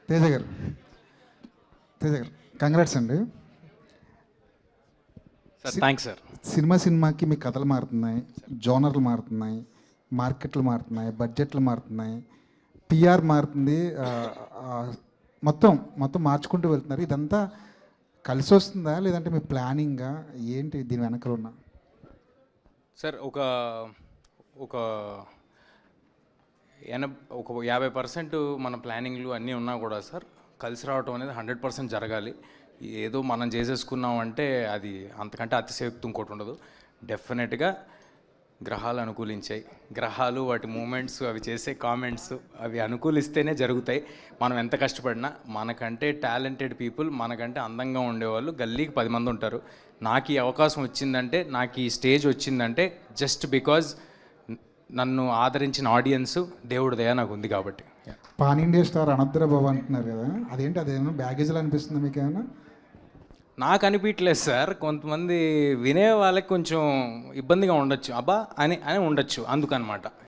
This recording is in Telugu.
తేజ గారు కంగ్రాట్స్ అండి. Sir thanks sir. సినిమాకి మీ కథలు మారుతున్నాయి, జోనర్లు మారుతున్నాయి, మార్కెట్లు మారుతున్నాయి, బడ్జెట్లు మారుతున్నాయి, పిఆర్ మారుతుంది, మొత్తం మార్చుకుంటూ వెళ్తున్నారు. ఇదంతా కలిసి వస్తుందా లేదంటే మీ ప్లానింగా ఏంటి దీని వెనకాల ఉన్న? సార్ ఒక 50% మన ప్లానింగ్లు అన్నీ ఉన్నా కూడా సార్ కలిసి రావటం అనేది 100% జరగాలి. ఏదో మనం చేసేసుకున్నామంటే అది అంతకంటే అతిశయోక్తి ఇంకోటి ఉండదు. డెఫినెట్గా గ్రహాలు అనుకూలించాయి. గ్రహాలు వాటి మూమెంట్స్ అవి చేసే కామెంట్స్ అవి అనుకూలిస్తేనే జరుగుతాయి. మనం ఎంత కష్టపడినా మనకంటే టాలెంటెడ్ పీపుల్, మనకంటే అందంగా ఉండేవాళ్ళు గల్లీకి 10 మంది ఉంటారు. నాకు ఈ అవకాశం వచ్చిందంటే, నాకు ఈ స్టేజ్ వచ్చిందంటే జస్ట్ బికాజ్ నన్ను ఆదరించిన ఆడియన్స్ దేవుడి దయ నాకు ఉంది కాబట్టి. పాన్ ఇండియా స్టార్ అనద్ర బాబు అంటున్నారు కదా, అదేంటి? అదేమన్నా బ్యాగేజ్లో అనిపిస్తుంది మీకు ఏమైనా? నాకు అనిపించలేదు సార్. కొంతమంది వినే వాళ్ళకి కొంచెం ఇబ్బందిగా ఉండొచ్చు, అబ్బా అని ఉండొచ్చు, అందుకనమాట.